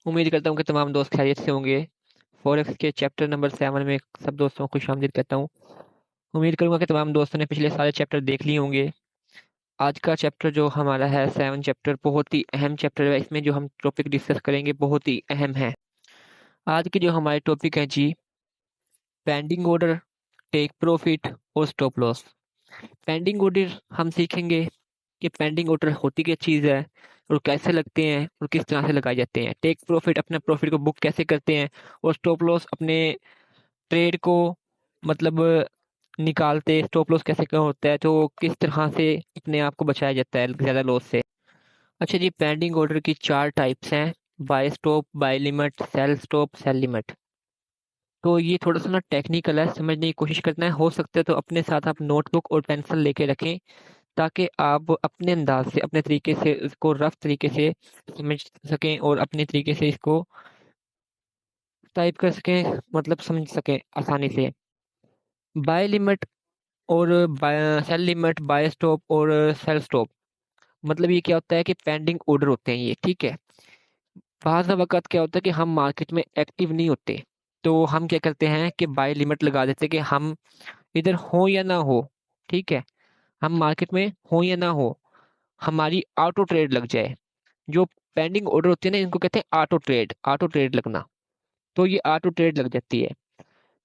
उम्मीद करता हूँ कि तमाम दोस्त खैरियत से होंगे। फॉरेक्स के चैप्टर नंबर 7 में सब दोस्तों को खुशामदीद कहता हूँ। उम्मीद करूंगा कि तमाम दोस्तों ने पिछले सारे चैप्टर देख लिए होंगे। आज का चैप्टर जो हमारा है 7 चैप्टर बहुत ही अहम चैप्टर है। इसमें जो हम टॉपिक डिस्कस करेंगे बहुत ही अहम है। आज के जो हमारे टॉपिक है जी, पेंडिंग ऑर्डर, टेक प्रॉफिट और स्टॉप लॉस। पेंडिंग ऑर्डर हम सीखेंगे कि पेंडिंग ऑर्डर होती क्या चीज़ है और कैसे लगते हैं और किस तरह से लगाए जाते हैं। टेक प्रॉफिट अपने प्रॉफिट को बुक कैसे करते हैं, और स्टॉप लॉस अपने ट्रेड को मतलब निकालते, स्टॉप लॉस कैसे क्या होता है, तो किस तरह से अपने आप को बचाया जाता है ज़्यादा लॉस से। अच्छा जी, पेंडिंग ऑर्डर की 4 टाइप्स हैं: buy stop, buy limit, sell stop, sell limit. तो ये थोड़ा सा ना टेक्निकल है, समझने की कोशिश करना है। हो सकता है तो अपने साथ आप नोटबुक और पेंसिल लेके रखें, ताकि आप अपने अंदाज से, अपने तरीके से इसको रफ तरीके से समझ सकें और अपने तरीके से इसको टाइप कर सकें, मतलब समझ सकें आसानी से। बाय लिमिट और buy sell limit, buy stop और सेल स्टॉप, मतलब ये क्या होता है कि पेंडिंग ऑर्डर होते हैं ये, ठीक है। बाज़ वक़्त क्या होता है कि हम मार्केट में एक्टिव नहीं होते, तो हम क्या करते हैं कि बाय लिमिट लगा देते हैं कि हम इधर हो या ना हो, ठीक है। हम मार्केट में हो या ना हो, हमारी ऑटो ट्रेड लग जाए। जो पेंडिंग ऑर्डर होते हैं ना, इनको कहते हैं ऑटो ट्रेड, ऑटो ट्रेड लगना। तो ये ऑटो ट्रेड लग जाती है।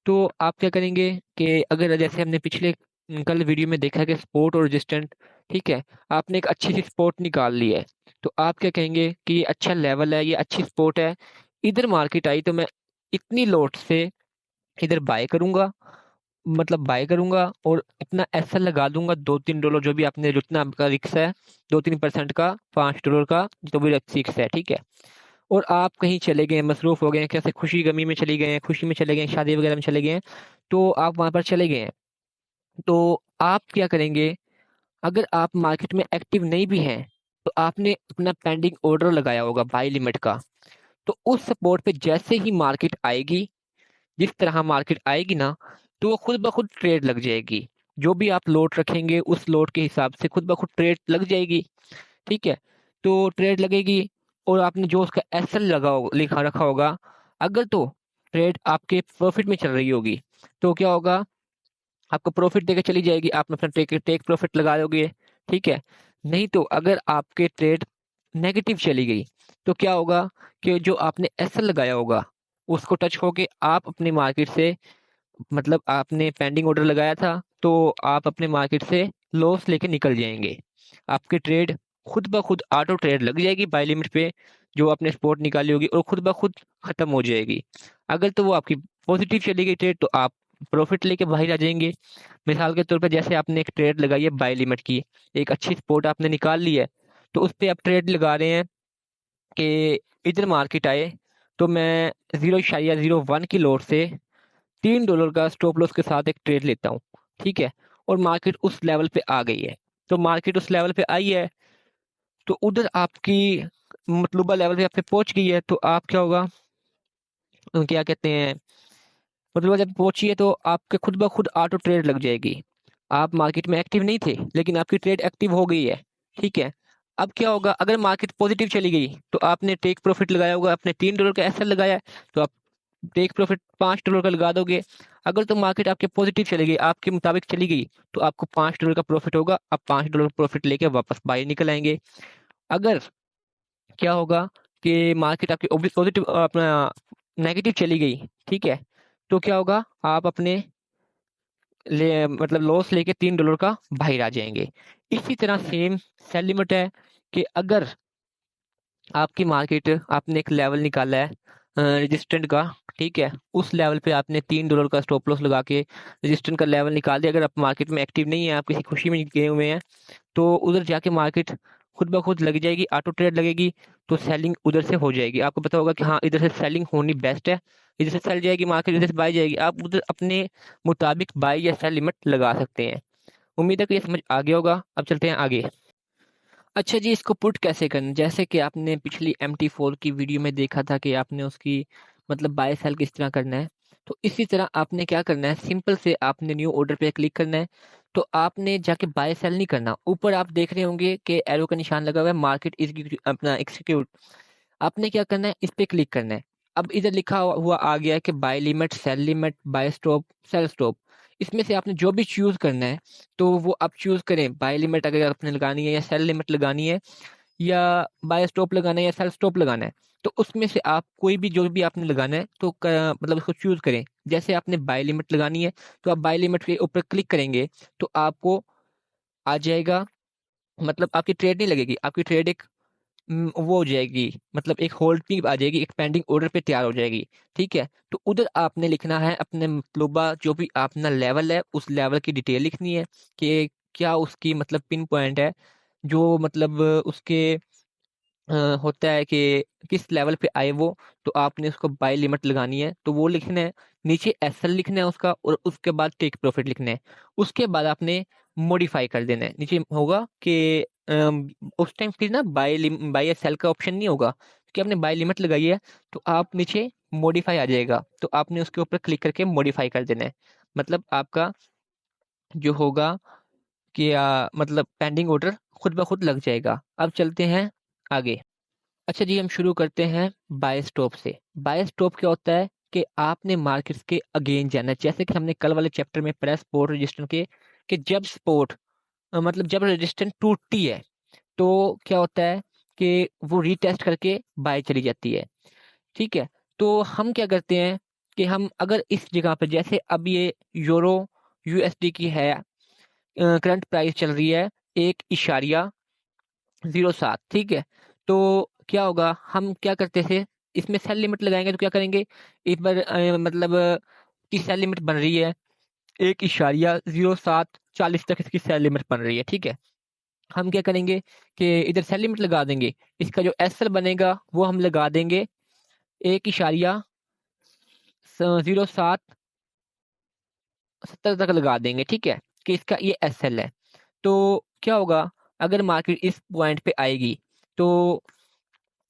तो आप क्या करेंगे कि अगर जैसे हमने पिछले कल वीडियो में देखा कि सपोर्ट और रेजिस्टेंट, ठीक है, आपने एक अच्छी सी सपोर्ट निकाल ली है, तो आप क्या कहेंगे कि ये अच्छा लेवल है, ये अच्छी सपोर्ट है, इधर मार्केट आई तो मैं इतनी लोट से इधर बाय करूंगा, मतलब बाय करूंगा और अपना एसएल लगा दूंगा 2-3 डॉलर, जो भी आपने, जितना आपका रिक्स है, 2-3% का, 5 डॉलर का, जो भी रिक्स है, ठीक है। और आप कहीं चले गए, मसरूफ हो गए हैं, कैसे खुशी गमी में चली गए हैं, खुशी में चले गए हैं, शादी वगैरह में चले गए हैं, तो आप वहां पर चले गए हैं। तो आप क्या करेंगे, अगर आप मार्केट में एक्टिव नहीं भी हैं, तो आपने अपना पेंडिंग ऑर्डर लगाया होगा बाय लिमिट का। तो उस सपोर्ट पे जैसे ही मार्केट आएगी, जिस तरह मार्केट आएगी ना, तो वो खुद ब खुद ट्रेड लग जाएगी। जो भी आप लोट रखेंगे उस लोट के हिसाब से खुद ब खुद ट्रेड लग जाएगी, ठीक है। तो ट्रेड लगेगी, और आपने जो उसका एसएल लगा होगा, लिखा रखा होगा, अगर तो ट्रेड आपके प्रॉफिट में चल रही होगी, तो क्या होगा, आपको प्रॉफिट देके चली जाएगी, आप अपना टेक टेक प्रॉफिट लगा दोगे, ठीक है। नहीं तो अगर आपके ट्रेड नेगेटिव चली गई, तो क्या होगा कि जो आपने एसएल लगाया होगा उसको टच होके आप अपनी मार्केट से, मतलब आपने पेंडिंग ऑर्डर लगाया था, तो आप अपने मार्केट से लॉस लेके निकल जाएंगे। आपकी ट्रेड खुद ब खुद ऑटो ट्रेड लग जाएगी बाय लिमिट पे, जो आपने स्पॉट निकाली होगी, और खुद ब खुद खत्म हो जाएगी। अगर तो वो आपकी पॉजिटिव चली गई ट्रेड, तो आप प्रॉफिट लेके बाहर आ जाएंगे। मिसाल के तौर पर जैसे आपने एक ट्रेड लगाई है बाय लिमिट की, एक अच्छी स्पॉट आपने निकाल ली है, तो उस पर आप ट्रेड लगा रहे हैं कि इधर मार्केट आए तो मैं 0.01 की लोड से $3 का स्टॉप लॉस के साथ एक ट्रेड लेता हूँ, ठीक है। और मार्केट उस लेवल पे आ गई है, तो मार्केट उस लेवल पे आई है, तो उधर आपकी मतलूबा लेवल पे आपसे पहुंच गई है, तो आप क्या होगा, क्या कहते हैं, मतलूबा जब पहुंची है तो आपके खुद ब खुद ऑटो ट्रेड लग जाएगी। आप मार्केट में एक्टिव नहीं थे, लेकिन आपकी ट्रेड एक्टिव हो गई है, ठीक है। अब क्या होगा, अगर मार्केट पॉजिटिव चली गई, तो आपने टेक प्रॉफिट लगाया होगा, आपने $3 का एसएल लगाया है, तो आप टेक प्रॉफिट $5 का लगा दोगे। अगर तो मार्केट आपके पॉजिटिव चली गई, आपके मुताबिक चली गई, तो आपको $5 का प्रॉफिट होगा, आप $5 प्रॉफिट लेके वापस बाहर निकल आएंगे। अगर क्या होगा कि मार्केट आपकी पॉजिटिव, अपना नेगेटिव चली गई, ठीक है, तो क्या होगा, आप अपने मतलब लॉस लेके $3 का बाहर आ जाएंगे। इसी तरह सेम सेल लिमिट है कि अगर आपकी मार्केट, आपने एक लेवल निकाला है रेजिस्टेंट का, ठीक है, उस लेवल पे आपने $3 का स्टॉप लॉस लगा के रेजिस्टेंट का लेवल निकाल दिया। अगर आप मार्केट में एक्टिव नहीं है, आप किसी खुशी में गए हुए हैं, तो उधर जाके मार्केट खुद ब खुद लग जाएगी, ऑटो ट्रेड लगेगी, तो सेलिंग उधर से हो जाएगी। आपको पता होगा कि हाँ, इधर से सेलिंग होनी बेस्ट है, इधर से सेल जाएगी मार्केट, इधर से बाय जाएगी, आप उधर अपने मुताबिक बाय या सेल लिमिट लगा सकते हैं। उम्मीद है कि ये समझ आ गया होगा। अब चलते हैं आगे। अच्छा जी, इसको पुट कैसे करना, जैसे कि आपने पिछली MT4 की वीडियो में देखा था कि आपने उसकी मतलब बाय सेल किस तरह करना है, तो इसी तरह आपने क्या करना है, सिंपल से आपने न्यू ऑर्डर पे क्लिक करना है। तो आपने जाके बाय सेल नहीं करना, ऊपर आप देख रहे होंगे कि एरो का निशान लगा हुआ है, मार्केट इज अपना एक्सिक्यूट। आपने क्या करना है, इस पे क्लिक करना है। अब इधर लिखा हुआ आ गया है कि buy limit, sell limit, buy stop, sell stop. इसमें से आपने जो भी चूज करना है तो वो आप चूज करें। बाय लिमिट अगर आपने लगानी है या सेल लिमिट लगानी है या बाय स्टॉप लगाना है या सेल स्टॉप लगाना है, तो उसमें से आप कोई भी जो भी आपने लगाना है तो मतलब उसको चूज करें। जैसे आपने बाय लिमिट लगानी है तो आप बाय लिमिट के ऊपर क्लिक करेंगे तो आपको आ जाएगा, मतलब आपकी ट्रेड नहीं लगेगी, आपकी ट्रेड एक वो हो जाएगी, मतलब एक होल्ड पे आ जाएगी, एक पेंडिंग ऑर्डर पे तैयार हो जाएगी। ठीक है, तो उधर आपने लिखना है अपने मतलूबा जो भी अपना लेवल है उस लेवल की डिटेल लिखनी है कि क्या उसकी मतलब पिन पॉइंट है, जो मतलब उसके होता है कि किस लेवल पे आए वो। तो आपने उसको बाय लिमिट लगानी है तो वो लिखना है, नीचे एसएल लिखना है उसका, और उसके बाद टेक प्रॉफिट लिखना है। उसके बाद आपने मॉडिफाई कर देना है, नीचे होगा कि उस टाइम फिर ना बाय या सेल का ऑप्शन नहीं होगा क्योंकि आपने बाय लिमिट लगाई है। तो आप नीचे मॉडिफाई आ जाएगा, तो आपने उसके ऊपर क्लिक करके मॉडिफाई कर देना है। मतलब आपका जो होगा कि मतलब पेंडिंग ऑर्डर खुद ब खुद लग जाएगा। अब चलते हैं आगे। अच्छा जी, हम शुरू करते हैं बाय स्टॉप से। बाय स्टॉप क्या होता है कि आपने मार्केट्स के अगेन जाना है, जैसे कि हमने कल वाले चैप्टर में पढ़ा स्पोर्ट रेजिस्टेंस के, कि जब स्पोर्ट मतलब जब रेजिस्टेंस टूटती है तो क्या होता है कि वो रीटेस्ट करके बाय चली जाती है। ठीक है, तो हम क्या करते हैं कि हम अगर इस जगह पर, जैसे अब ये यूरो यूएसडी की है, करंट प्राइस चल रही है 1.07। ठीक है, तो क्या होगा, हम क्या करते थे, इसमें सेल लिमिट लगाएंगे तो क्या करेंगे, एक बार मतलब की सेल लिमिट बन रही है 1.0740 तक इसकी सेल लिमिट बन रही है। ठीक है, हम क्या करेंगे कि इधर सेल लिमिट लगा देंगे, इसका जो एसएल बनेगा वो हम लगा देंगे 1.0770 तक लगा देंगे। ठीक है, कि इसका ये एसएल है। तो क्या होगा, अगर मार्केट इस पॉइंट पे आएगी तो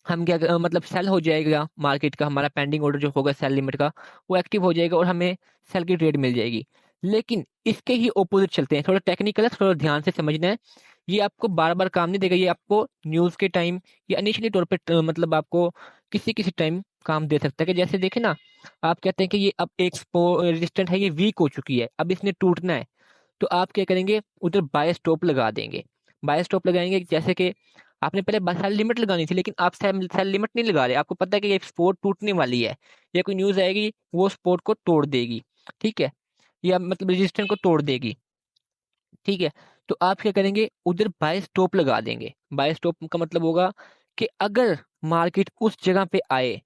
हम क्या मतलब सेल हो जाएगा मार्केट का, हमारा पेंडिंग ऑर्डर जो होगा सेल लिमिट का वो एक्टिव हो जाएगा और हमें सेल की ट्रेड मिल जाएगी। लेकिन इसके ही ऑपोजिट चलते हैं, थोड़ा टेक्निकल है, थोड़ा ध्यान से समझना है। ये आपको बार बार काम नहीं देगा, ये आपको न्यूज के टाइम या इनिशियली तौर पे मतलब आपको किसी किसी टाइम काम दे सकता है। कि जैसे देखे ना, आप कहते हैं कि ये अब एक रेजिस्टेंट है, ये वीक हो चुकी है, अब इसने टूटना है, तो आप क्या करेंगे, उधर बाय स्टॉप लगा देंगे। बाय स्टॉप लगाएंगे, जैसे कि आपने पहले सेल लिमिट लगानी थी लेकिन आप सेल लिमिट नहीं लगा रहे, आपको पता है कि ये स्पोर्ट टूटने वाली है या कोई न्यूज आएगी वो स्पोर्ट को तोड़ देगी। ठीक है, या मतलब रेजिस्टेंस को तोड़ देगी। ठीक है, तो आप क्या करेंगे, उधर बाय स्टॉप लगा देंगे। बाय स्टॉप का मतलब होगा कि अगर मार्केट उस जगह पे आए,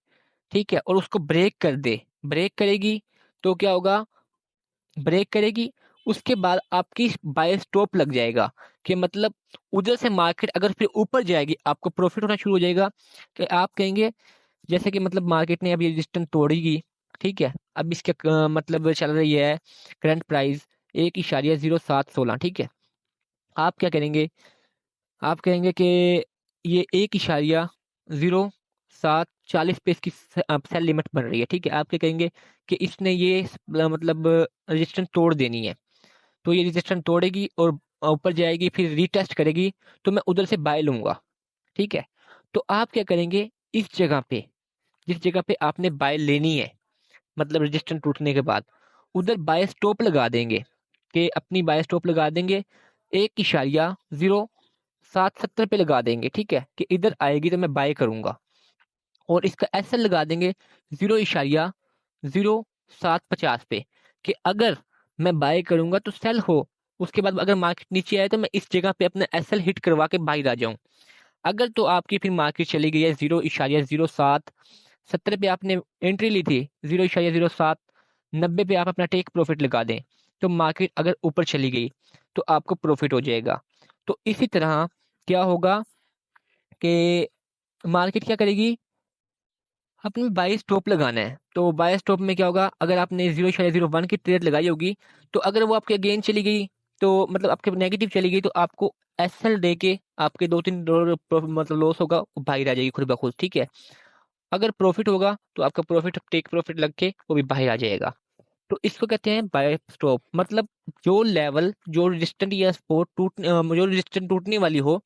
ठीक है, और उसको ब्रेक कर दे, ब्रेक करेगी तो क्या होगा, ब्रेक करेगी, उसके बाद आपकी बाय स्टॉप लग जाएगा। कि मतलब उधर से मार्केट अगर फिर ऊपर जाएगी आपको प्रॉफिट होना शुरू हो जाएगा। कि आप कहेंगे, जैसे कि मतलब मार्केट ने अभी रेजिस्टेंस तोड़ेगी, ठीक है, अब इसके मतलब चल रही है करंट प्राइस 1.0716। ठीक है, आप क्या करेंगे, आप कहेंगे कि ये 1.0740 पे इसकी सेल लिमिट बन रही है। ठीक है, आप क्या कहेंगे कि इसने ये मतलब रेजिस्टेंस तोड़ देनी है, तो ये रेजिस्टेंस तोड़ेगी और ऊपर जाएगी, फिर रीटेस्ट करेगी, तो मैं उधर से बाय लूंगा। ठीक है, तो आप क्या करेंगे, इस जगह पे, जिस जगह पे आपने बाय लेनी है, मतलब रेजिस्टेंस टूटने के बाद उधर बाय स्टॉप लगा देंगे। कि अपनी बाय स्टॉप लगा देंगे 1.0770 पे लगा देंगे। ठीक है, कि इधर आएगी तो मैं बाय करूंगा, और इसका एसएल लगा देंगे 0.0750 पे। कि अगर मैं बाय करूंगा तो सेल हो, उसके बाद अगर मार्केट नीचे आए तो मैं इस जगह पे अपना एसएल हिट करवा के बाहर आ जाऊं। अगर तो आपकी फिर मार्केट चली गई है 0.0770 पे, आपने एंट्री ली थी, 0.0790 पे आप अपना टेक प्रॉफिट लगा दें, तो मार्केट अगर ऊपर चली गई तो आपको प्रॉफिट हो जाएगा। तो इसी तरह क्या होगा कि मार्केट क्या करेगी, आपने बाई स्टॉप लगाना है। तो बाय स्टॉप में क्या होगा, अगर आपने 0.01 की ट्रेड लगाई होगी तो अगर वो आपके अगेन चली गई, तो मतलब आपके नेगेटिव चली गई, तो आपको एसएल दे के आपके 2-3 डॉलर मतलब लॉस होगा, वो बाहर आ जाएगी खुद ब खुद। ठीक है, अगर प्रॉफिट होगा तो आपका प्रॉफिट टेक प्रॉफिट लग के वो भी बाहर आ जाएगा। तो इसको कहते हैं बाय स्टॉप। मतलब जो लेवल, जो रेजिस्टेंट या सपोर्ट जो रेजिस्टेंट टूटने वाली हो,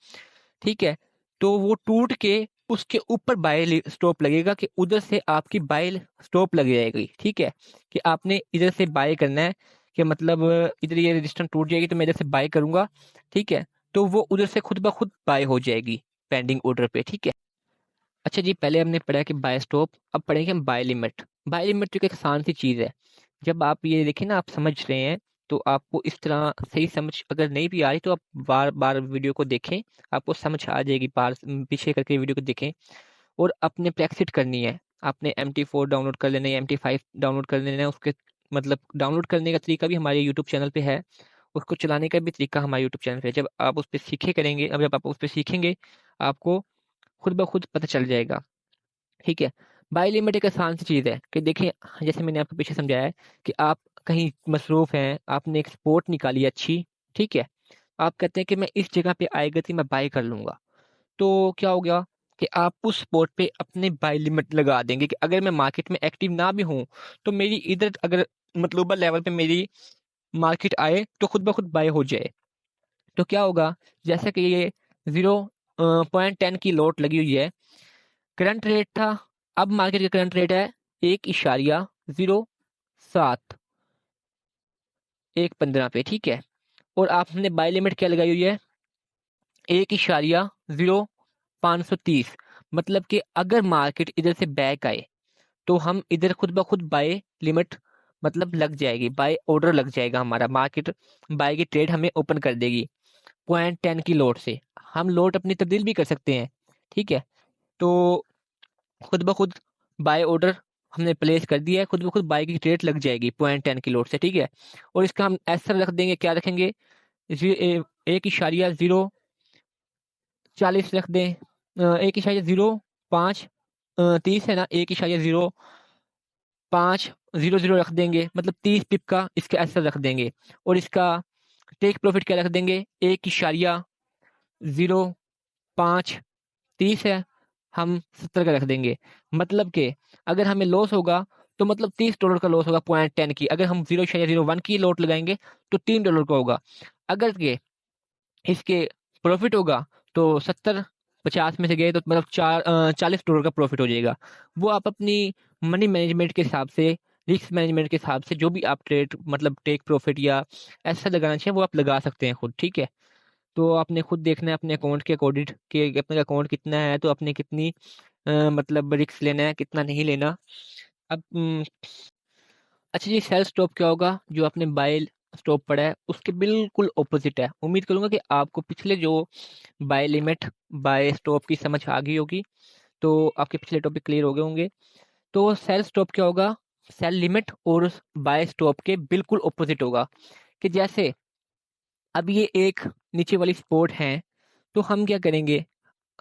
ठीक है, तो वो टूट के उसके ऊपर बाय स्टॉप लगेगा कि उधर से आपकी बाय स्टॉप लग जाएगी। ठीक है, कि आपने इधर से बाय करना है, कि मतलब इधर ये रजिस्टेंस टूट जाएगी तो मैं इधर से बाय करूंगा। ठीक है, तो वो उधर से खुद ब खुद बाय हो जाएगी पेंडिंग ऑर्डर पे। ठीक है। अच्छा जी, पहले हमने पढ़ा कि बाय स्टॉप, अब पढ़ेंगे हम बाय लिमिट। बाय लिमिट तो एक आसान सी चीज़ है। जब आप ये देखें ना, आप समझ रहे हैं, तो आपको इस तरह सही समझ अगर नहीं भी आ रही तो आप बार बार वीडियो को देखें, आपको समझ आ जाएगी। बार पीछे करके वीडियो को देखें और अपने प्रैक्टिस करनी है। आपने MT4 डाउनलोड कर लेना है, MT5 डाउनलोड कर लेना है। उसके मतलब डाउनलोड करने का तरीका भी हमारे यूट्यूब चैनल पे है, उसको चलाने का भी तरीका हमारे यूट्यूब चैनल पे है। जब आप उस पर सीखे करेंगे, अब जब आप उस पर सीखेंगे, आपको खुद ब खुद पता चल जाएगा। ठीक है। बाय लिमिट एक आसान सी चीज़ है कि देखिए, जैसे मैंने आपको पीछे समझाया है कि आप कहीं मसरूफ हैं, आपने एक स्पोर्ट निकाली है अच्छी। ठीक है, आप कहते हैं कि मैं इस जगह पे आएगा तो मैं बाय कर लूंगा। तो क्या हो गया कि आप उस स्पोर्ट पे अपने बाय लिमिट लगा देंगे कि अगर मैं मार्केट में एक्टिव ना भी हूं, तो मेरी इधर अगर मतलूबा लेवल पे मेरी मार्केट आए तो खुद ब खुद बाय हो जाए। तो क्या होगा, जैसे कि ये 0.10 की लोट लगी हुई है, करंट रेट था, अब मार्केट का करंट रेट है 1.07, 1.15 पे। ठीक है, और आपने बाय लिमिट क्या लगाई हुई है, 1.0530। मतलब कि अगर मार्केट इधर से बैक आए तो हम इधर खुद ब खुद बाय लिमिट मतलब लग जाएगी, बाय ऑर्डर लग जाएगा हमारा, मार्केट बाय की ट्रेड हमें ओपन कर देगी 0.10 की लोट से। हम लोट अपनी तब्दील भी कर सकते हैं। ठीक है, तो खुद ब खुद बाय ऑर्डर हमने प्लेस कर दिया है, खुद ब खुद बाय की ट्रेड लग जाएगी 0.10 की लोड से। ठीक है, और इसका हम ऐसा रख देंगे, क्या रखेंगे, 1.40 रख दें, 1.05 30 है ना, 1.0500 रख देंगे, मतलब 30 पिप का इसका ऐसा रख देंगे। और इसका टेक प्रॉफिट क्या रख देंगे, 1.0530 है, हम 70 का रख देंगे। मतलब कि अगर हमें लॉस होगा तो मतलब $30 का लॉस होगा 0.10 की। अगर हम 0.01 की लोट लगाएंगे तो $3 का होगा। अगर के इसके प्रॉफिट होगा तो 70 50 में से गए तो मतलब $40 का प्रॉफिट हो जाएगा। वो आप अपनी मनी मैनेजमेंट के हिसाब से, रिस्क मैनेजमेंट के हिसाब से, जो भी आप ट्रेड मतलब टेक प्रॉफिट या ऐसा लगाना चाहिए वो आप लगा सकते हैं खुद। ठीक है, तो आपने खुद देखना है अपने अकाउंट के अकॉर्डिंग कि अपने अकाउंट कितना है, तो आपने कितनी मतलब रिस्क लेना है, कितना नहीं लेना। अब अच्छा जी, सेल स्टॉप क्या होगा, जो आपने बाय स्टॉप पढ़ा है उसके बिल्कुल ऑपोजिट है। उम्मीद करूंगा कि आपको पिछले जो बाय लिमिट बाय स्टॉप की समझ आ गई होगी, तो आपके पिछले टॉपिक क्लियर हो गए होंगे। तो सेल स्टॉप क्या होगा, सेल लिमिट और बाय स्टॉप के बिल्कुल ऑपोजिट होगा। कि जैसे अब ये एक नीचे वाली सपोर्ट है, तो हम क्या करेंगे,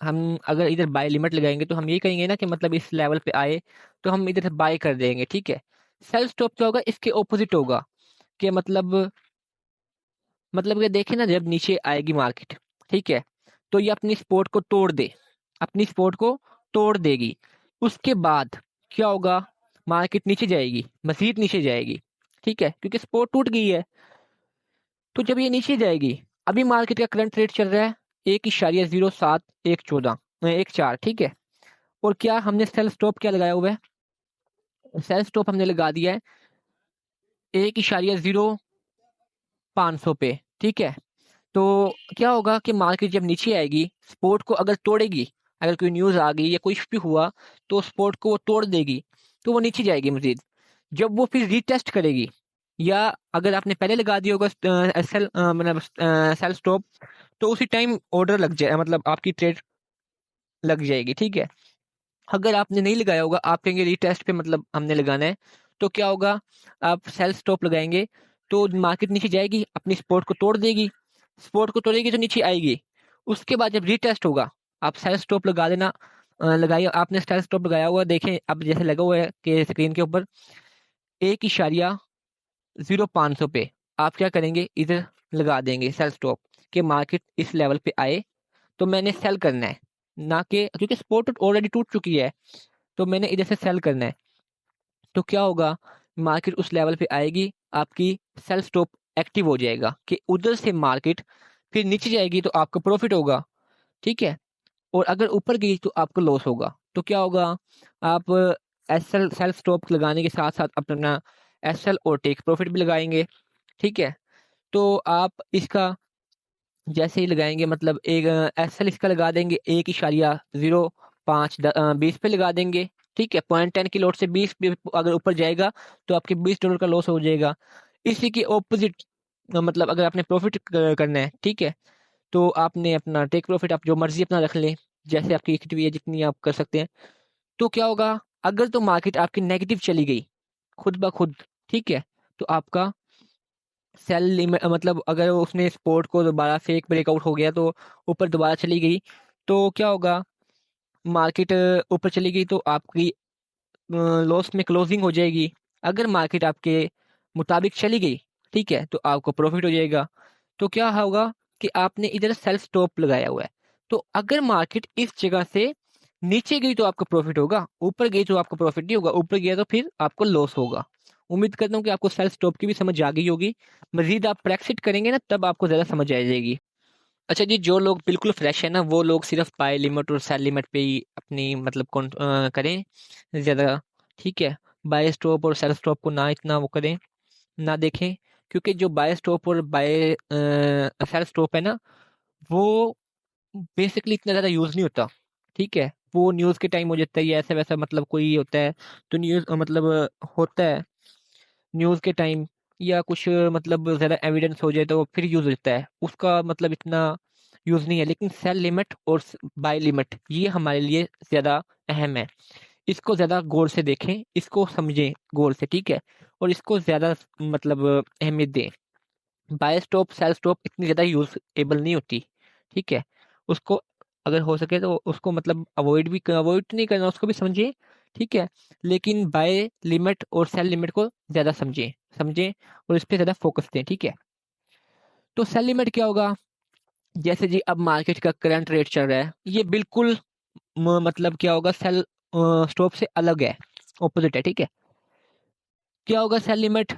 हम अगर इधर बाय लिमिट लगाएंगे तो हम ये करेंगे ना कि मतलब इस लेवल पे आए तो हम इधर से बाय कर देंगे। ठीक है, सेल स्टॉप क्या होगा, इसके ऑपोजिट होगा। कि मतलब कि देखें ना, जब नीचे आएगी मार्केट, ठीक है, तो ये अपनी सपोर्ट को तोड़ दे, अपनी सपोर्ट को तोड़ देगी। उसके बाद क्या होगा, मार्केट नीचे जाएगी, मजीद नीचे जाएगी। ठीक है, क्योंकि सपोर्ट टूट गई है। तो जब ये नीचे जाएगी, अभी मार्केट का करंट रेट चल रहा है 1.07 114 1.4। ठीक है, और क्या हमने सेल स्टॉप क्या लगाया हुआ है, सेल स्टॉप हमने लगा दिया है 1.0500 पे। ठीक है, तो क्या होगा कि मार्केट जब नीचे आएगी, सपोर्ट को अगर तोड़ेगी, अगर कोई न्यूज आ गई या कुछ भी हुआ तो सपोर्ट को वो तोड़ देगी, तो वो नीचे जाएगी मजीद। जब वो फिर रीटेस्ट करेगी, या अगर आपने पहले लगा दिया होगा सेल मतलब सेल स्टॉप, तो उसी टाइम ऑर्डर लग जाए, मतलब आपकी ट्रेड लग जाएगी। ठीक है, अगर आपने नहीं लगाया होगा, आप कहेंगे रीटेस्ट पे मतलब हमने लगाना है, तो क्या होगा, आप सेल स्टॉप लगाएंगे तो मार्केट नीचे जाएगी, अपनी सपोर्ट को तोड़ देगी, सपोर्ट को तोड़ेगी तो नीचे आएगी। उसके बाद जब रीटेस्ट होगा, आप सेल स्टॉप लगा देना, लगाइए, आपने सेल स्टॉप लगाया हुआ है, देखें अब जैसे लगा हुआ है कि स्क्रीन के ऊपर 1.0500 पे, आप क्या करेंगे, इधर लगा देंगे सेल स्टॉप, कि मार्केट इस लेवल पे आए तो मैंने सेल करना है, ना कि क्योंकि सपोर्ट ऑलरेडी टूट चुकी है, तो मैंने इधर से सेल करना है। तो क्या होगा, मार्केट उस लेवल पे आएगी, आपकी सेल स्टॉप एक्टिव हो जाएगा कि उधर से मार्केट फिर नीचे जाएगी तो आपका प्रॉफिट होगा। ठीक है, और अगर ऊपर गई तो आपको लॉस होगा। तो क्या होगा, आप एसएल सेल स्टॉप लगाने के साथ साथ अपना एसएल और टेक प्रॉफिट भी लगाएंगे। ठीक है, तो आप इसका जैसे ही लगाएंगे, मतलब एक एसएल इसका लगा देंगे 1.05 20 पे लगा देंगे। ठीक है, 0.10 की लोड से 20 पे अगर ऊपर जाएगा तो आपके $20 का लॉस हो जाएगा। इसी के ऑपोजिट, मतलब अगर आपने प्रॉफिट करना है, ठीक है, तो आपने अपना टेक प्रॉफिट आप जो मर्जी अपना रख लें, जैसे आपकी इक्विटी है जितनी आप कर सकते हैं। तो क्या होगा, अगर तो मार्केट आपकी नेगेटिव चली गई खुद ब खुद, ठीक है, तो आपका सेल लिमिट, मतलब अगर उसने सपोर्ट को दोबारा से एक ब्रेकआउट हो गया तो ऊपर दोबारा चली गई, तो क्या होगा, मार्केट ऊपर चली गई तो आपकी लॉस में क्लोजिंग हो जाएगी। अगर मार्केट आपके मुताबिक चली गई, ठीक है, तो आपको प्रॉफिट हो जाएगा। तो क्या होगा कि आपने इधर सेल स्टॉप लगाया हुआ है, तो अगर मार्केट इस जगह से नीचे गई तो आपको प्रॉफिट होगा, ऊपर गई तो आपको प्रॉफिट नहीं होगा, ऊपर गया तो फिर आपको लॉस होगा। उम्मीद करता हूँ कि आपको सेल स्टॉप की भी समझ आ गई होगी। मजीद आप प्रैक्टिस करेंगे ना, तब आपको ज्यादा समझ आ जाएगी। अच्छा जी, जो लोग बिल्कुल फ्रेश है ना, वो लोग सिर्फ बाय लिमिट और सेल लिमिट पे ही अपनी मतलब करें ज्यादा। ठीक है, बाय स्टॉप और सेल स्टॉप को ना इतना वो करें, ना देखें, क्योंकि जो बाय स्टॉप और बाय सेल स्टॉप है ना, वो बेसिकली इतना ज्यादा यूज नहीं होता। ठीक है, वो न्यूज के टाइम हो जाता है, या ऐसा वैसा मतलब कोई होता है, तो न्यूज मतलब होता है न्यूज के टाइम, या कुछ मतलब ज्यादा एविडेंस हो जाए तो फिर यूज होता है उसका, मतलब इतना यूज नहीं है। लेकिन सेल लिमिट और बाय लिमिट ये हमारे लिए ज्यादा अहम है। इसको ज्यादा गौर से देखें, इसको समझें गौर से, ठीक है, और इसको ज्यादा मतलब अहमियत दें। बाय स्टॉप सेल स्टॉप इतनी ज्यादा यूजेबल नहीं होती। ठीक है, उसको अगर हो सके तो उसको मतलब अवॉइड नहीं करना, उसको भी समझें। ठीक है, लेकिन बाय लिमिट और सेल लिमिट को ज्यादा समझें समझें और इस पे ज्यादा फोकस दें। ठीक है, तो सेल लिमिट क्या होगा, जैसे जी अब मार्केट का करंट रेट चल रहा है, ये बिल्कुल मतलब क्या होगा, सेल स्टॉप से अलग है, ऑपोजिट है। ठीक है, क्या होगा सेल लिमिट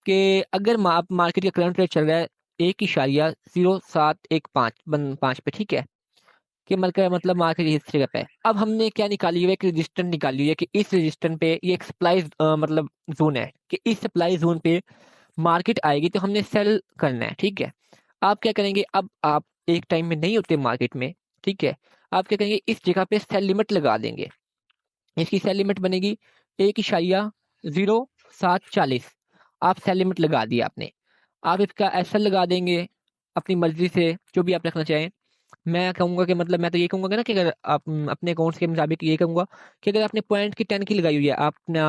के, अगर मार्केट का करंट रेट चल रहा है 1.0715 पे, ठीक है, कि मतलब मार्केट इस जगह पे है। अब हमने क्या निकाली हुई है, एक रजिस्टेंस निकाली हुई है कि इस रजिस्टेंस पे ये एक सप्लाई मतलब जोन है, कि इस सप्लाई जोन पे मार्केट आएगी तो हमने सेल करना है। ठीक है, आप क्या करेंगे, अब आप एक टाइम में नहीं होते मार्केट में, ठीक है, आप क्या करेंगे, इस जगह पे सेल लिमिट लगा देंगे। इसकी सेल लिमिट बनेगी 1.0740। आप सेल लिमिट लगा दी आपने। आप इसका एसएल लगा देंगे अपनी मर्जी से, जो भी आप रखना चाहें। मैं कहूंगा कि मतलब मैं तो ये कहूंगा ना कि अगर आप अपने अकाउंट्स के मुताबिक ये कहूंगा कि अगर आपने पॉइंट की 10 की लगाई हुई है, आपने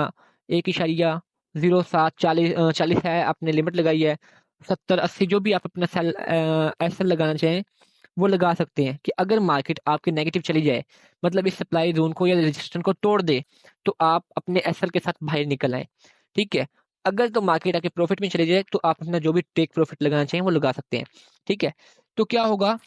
1.0740 है, आपने लिमिट लगाई है, 70 80 जो भी आप अपना सेल एसएल लगाना चाहें वो लगा सकते हैं, कि अगर मार्केट आपके नेगेटिव चली जाए, मतलब इस सप्लाई जोन को या रेजिस्टेंस को तोड़ दे, तो आप अपने एसएल के साथ बाहर निकल आए। ठीक है, अगर तो मार्केट आपके प्रॉफिट में चली जाए तो आप अपना जो भी टेक प्रॉफिट लगाना चाहिए वो लगा सकते हैं। ठीक है, तो क्या होगा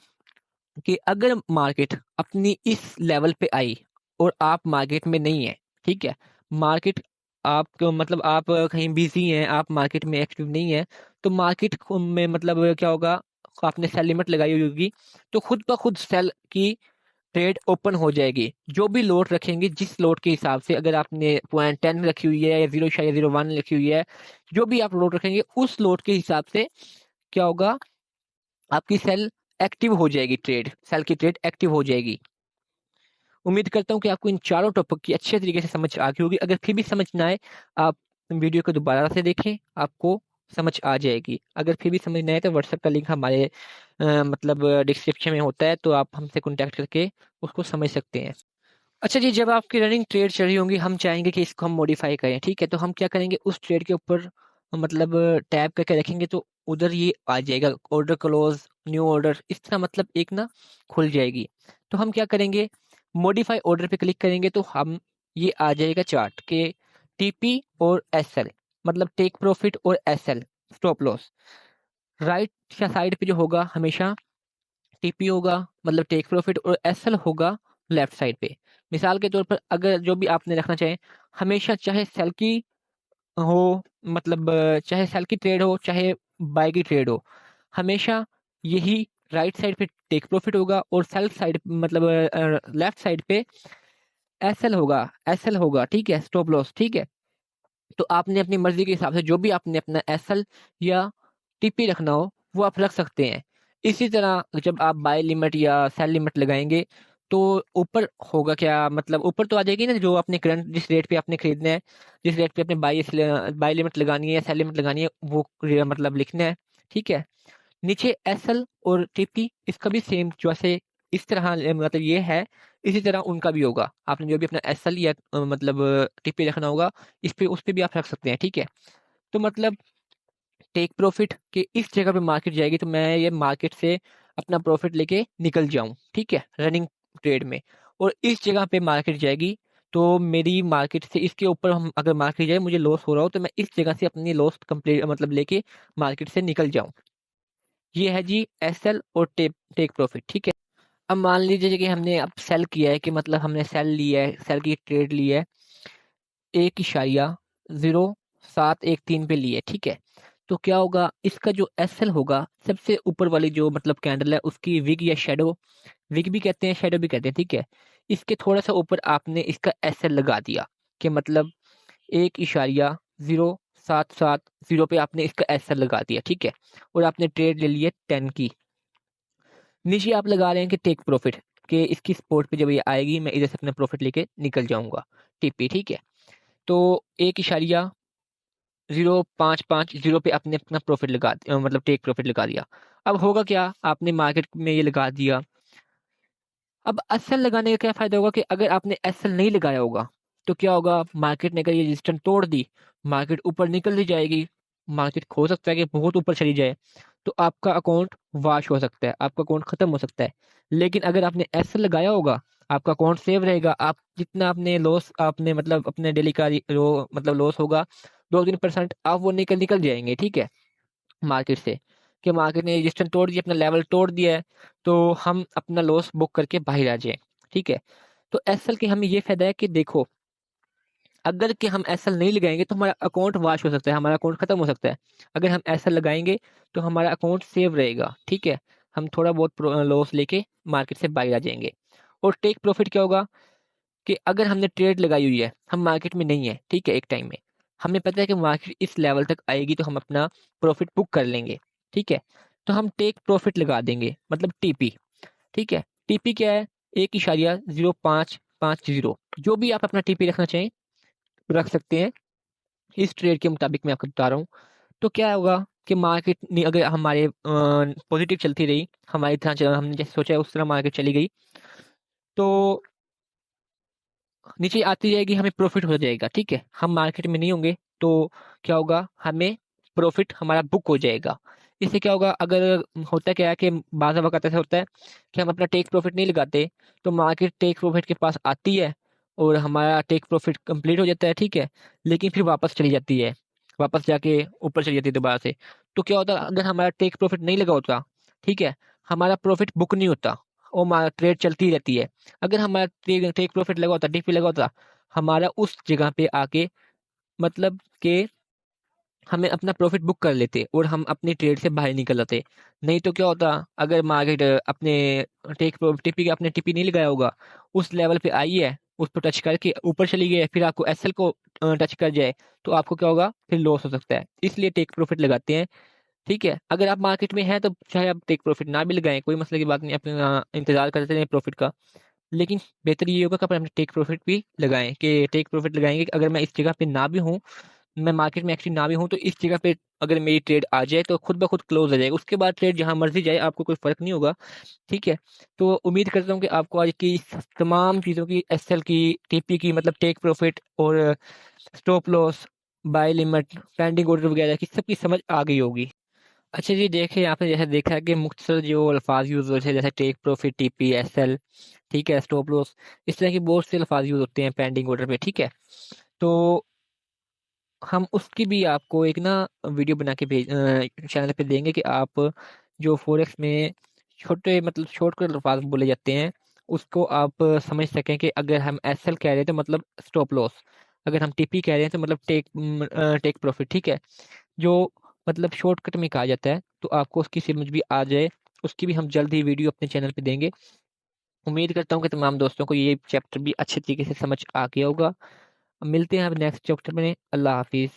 कि अगर मार्केट अपनी इस लेवल पे आई और आप मार्केट में नहीं है, ठीक है, मार्केट आप मतलब आप कहीं बिजी हैं, आप मार्केट में एक्टिव नहीं है, तो मार्केट में मतलब क्या होगा, आपने सेल लिमिट लगाई हुई होगी, तो खुद ब खुद सेल की ट्रेड ओपन हो जाएगी। जो भी लोट रखेंगे जिस लोट के हिसाब से, अगर आपने 0.10 रखी हुई है या 0.01 रखी हुई है, जो भी आप लोट रखेंगे उस लोट के हिसाब से क्या होगा, आपकी सेल एक्टिव हो जाएगी, ट्रेड सेल की ट्रेड एक्टिव हो जाएगी। उम्मीद करता हूँ कि आपको इन चारों टॉपिक की अच्छे तरीके से समझ आ गई होगी। अगर फिर भी समझ ना आए, आप वीडियो को दोबारा से देखें, आपको समझ आ जाएगी। अगर फिर भी समझ ना आए तो व्हाट्सएप का लिंक हमारे मतलब डिस्क्रिप्शन में होता है, तो आप हमसे कॉन्टैक्ट करके उसको समझ सकते हैं। अच्छा जी, जब आपकी रनिंग ट्रेड चल रही होंगी, हम चाहेंगे कि इसको हम मॉडिफाई करें, ठीक है, तो हम क्या करेंगे, उस ट्रेड के ऊपर मतलब टैब करके रखेंगे, तो उधर ये आ जाएगा ऑर्डर क्लोज, न्यू ऑर्डर, इस तरह मतलब एक ना खुल जाएगी। तो हम क्या करेंगे, मॉडिफाई ऑर्डर पे क्लिक करेंगे तो हम ये आ जाएगा चार्ट के टीपी और एसएल, मतलब टेक प्रॉफिट और SL stop loss. Right side पे जो होगा हमेशा टीपी होगा, मतलब टेक प्रॉफिट, और एसएल होगा लेफ्ट साइड पे। मिसाल के तौर पर अगर जो भी आपने रखना चाहे, हमेशा चाहे सेल की हो, मतलब चाहे सेल की ट्रेड हो चाहे बाय की ट्रेड हो, हमेशा यही राइट साइड पे टेक प्रॉफिट होगा और सेल साइड मतलब लेफ्ट साइड पे एसएल होगा, ठीक है, स्टॉप लॉस, ठीक है। तो आपने अपनी मर्जी के हिसाब से जो भी आपने अपना एसएल या टीपी रखना हो वो आप रख सकते हैं। इसी तरह जब आप बाय लिमिट या सेल लिमिट लगाएंगे तो ऊपर होगा क्या, मतलब ऊपर तो आ जाएगी ना, जो आपने करंट जिस रेट पे आपने खरीदना है, जिस रेट पे अपने बाय लिमिट लगानी है या सेल लिमिट लगानी है वो मतलब लिखना है, ठीक है। नीचे एसएल और टीपी इसका भी सेम जैसे इस तरह मतलब ये है, इसी तरह उनका भी होगा। आपने जो भी अपना एसएल या मतलब टीपी रखना होगा इस पे उस पे भी आप रख सकते हैं, ठीक है। तो मतलब टेक प्रॉफिट के इस जगह पे मार्केट जाएगी तो मैं ये मार्केट से अपना प्रॉफिट लेके निकल जाऊं, ठीक है, रनिंग ट्रेड में। और इस जगह पे मार्केट जाएगी तो मेरी मार्केट से इसके ऊपर हम अगर मार्केट जाए मुझे लॉस हो रहा हो तो मैं इस जगह से अपनी लॉस कंप्लीट मतलब लेके मार्केट से निकल जाऊं। ये है जी एसएल और टेक टेक प्रॉफिट, ठीक है। अब मान लीजिए कि हमने अब सेल किया है, कि मतलब हमने सेल लिया है, सेल की ट्रेड ली है 1.0713 पे लिए, ठीक है। तो क्या होगा, इसका जो एसएल होगा सबसे ऊपर वाली जो मतलब कैंडल है उसकी विग या शेडो, विग भी कहते हैं शेडो भी कहते हैं, ठीक है। इसके थोड़ा सा ऊपर आपने इसका एसएल लगा दिया, कि मतलब 1.0770 पे आपने इसका एसएल लगा दिया, ठीक है। और आपने ट्रेड ले ली है 10 की। नीचे आप लगा रहे हैं कि टेक प्रॉफिट, कि इसकी सपोर्ट पे जब ये आएगी मैं इधर से अपना प्रॉफिट लेके निकल जाऊंगा, टीपी, ठीक है। तो 1.0550 पे आपने अपना प्रॉफिट मतलब टेक प्रॉफिट लगा दिया। अब होगा क्या, आपने मार्केट में ये लगा दिया। अब एसएल लगाने का क्या फायदा होगा, कि अगर आपने एसएल नहीं लगाया होगा तो क्या होगा, मार्केट ने अगर ये रेजिस्टेंस तोड़ दी, मार्केट ऊपर निकल दी जाएगी, मार्केट हो सकता है कि बहुत ऊपर चली जाए, तो आपका अकाउंट वाश हो सकता है, आपका अकाउंट खत्म हो सकता है। लेकिन अगर आपने एसएल लगाया होगा आपका अकाउंट सेव रहेगा। आप जितना आपने लॉस आपने मतलब अपने डेली का मतलब लॉस होगा 2-3% आप वो निकल निकल जाएंगे, ठीक है, मार्केट से। कि मार्केट ने रेजिस्टेंस तोड़ दिया, अपना लेवल तोड़ दिया है, तो हम अपना लॉस बुक करके बाहर आ जाए, ठीक है। तो एसएल के हमें ये फायदा है कि देखो, अगर कि हम एसएल नहीं लगाएंगे तो हमारा अकाउंट वॉश हो सकता है, हमारा अकाउंट खत्म हो सकता है। अगर हम एसएल लगाएंगे तो हमारा अकाउंट सेव रहेगा, ठीक है। हम थोड़ा बहुत लॉस लेके मार्केट से बाहर आ जाएंगे। और टेक प्रॉफिट क्या होगा, कि अगर हमने ट्रेड लगाई हुई है, हम मार्केट में नहीं है, ठीक है, एक टाइम में हमें पता है कि मार्केट इस लेवल तक आएगी तो हम अपना प्रॉफिट बुक कर लेंगे, ठीक है। तो हम टेक प्रॉफिट लगा देंगे, मतलब टीपी, ठीक है। टीपी क्या है, 1.0550, जो भी आप अपना टीपी रखना चाहें रख सकते हैं। इस ट्रेड के मुताबिक मैं आपको बता रहा हूँ। तो क्या होगा कि मार्केट अगर हमारे पॉजिटिव चलती रही, हमारी तरह हमने जैसे सोचा है उस तरह मार्केट चली गई, तो नीचे आती जाएगी, हमें प्रॉफिट हो जाएगा, ठीक है। हम मार्केट में नहीं होंगे तो क्या होगा, हमें प्रॉफिट हमारा बुक हो जाएगा। इससे क्या होगा, अगर होता क्या है कि बाज़ वक़्त ऐसा होता है कि हम अपना टेक प्रॉफिट नहीं लगाते तो मार्केट टेक प्रॉफिट के पास आती है और हमारा टेक प्रॉफिट कंप्लीट हो जाता है, ठीक है। लेकिन फिर वापस चली जाती है, वापस जाके ऊपर चली जाती है दोबारा से। तो क्या होता, अगर हमारा टेक प्रॉफिट नहीं लगा होता, ठीक है, हमारा प्रॉफिट बुक नहीं होता और हमारा ट्रेड चलती रहती है। अगर हमारा टेक प्रॉफिट लगा होता, टीपी लगा होता, हमारा उस जगह पे आके मतलब कि हमें अपना प्रॉफिट बुक कर लेते और हम अपनी ट्रेड से बाहर निकल आते। नहीं तो क्या होता, अगर मार्केट अपने टीपी अपने टीपी नहीं लगाया होगा, उस लेवल पे आई है, उस पर टच करके ऊपर चली गई है, फिर आपको एसएल को टच कर जाए तो आपको क्या होगा, फिर लॉस हो सकता है। इसलिए टेक प्रॉफिट लगाते हैं, ठीक है। अगर आप मार्केट में हैं तो चाहे आप टेक प्रॉफिट ना भी लगाएं, कोई मसले की बात नहीं, अपना इंतजार करते रहें प्रॉफिट का। लेकिन बेहतर ये होगा कि अपन अपने टेक प्रॉफिट भी लगाएं, कि टेक प्रॉफिट लगाएंगे कि अगर मैं इस जगह पे ना भी हूँ, मैं मार्केट में एक्टिव ना भी हूँ, तो इस जगह पे अगर मेरी ट्रेड आ जाए तो खुद ब खुद क्लोज हो जाएगा, उसके बाद ट्रेड जहां मर्जी जाए आपको कोई फर्क नहीं होगा, ठीक है। तो उम्मीद करता हूँ कि आपको आज की तमाम चीज़ों की, एसएल की, टीपी की, मतलब टेक प्रॉफिट और stop loss, buy limit, pending order वगैरह की सबकी समझ आ गई होगी। अच्छा जी, देखिए आपने जैसे देखा है कि मुख्तसर जो अल्फाज यूज़ होते हैं जैसे टेक प्रॉफिट, टीपी, एसएल, ठीक है, स्टॉप लॉस, इस तरह के बहुत से अल्फाज यूज़ होते हैं पेंडिंग ऑर्डर पे, ठीक है। तो हम उसकी भी आपको एक ना वीडियो बना के चैनल पे देंगे, कि आप जो फॉरेक्स में छोटे मतलब शॉर्टकट अल्फाज बोले जाते हैं उसको आप समझ सकें, कि अगर हम एसएल कह रहे हैं तो मतलब स्टॉप लॉस, अगर हम टीपी कह रहे हैं तो मतलब टेक प्रॉफिट, ठीक है। जो मतलब शॉर्टकट में कहा जाता है तो आपको उसकी समझ भी आ जाए उसकी भी हम जल्द ही वीडियो अपने चैनल पे देंगे। उम्मीद करता हूँ कि तमाम दोस्तों को ये चैप्टर भी अच्छे तरीके से समझ आ गया होगा। मिलते हैं अब नेक्स्ट चैप्टर में। अल्लाह हाफिज़।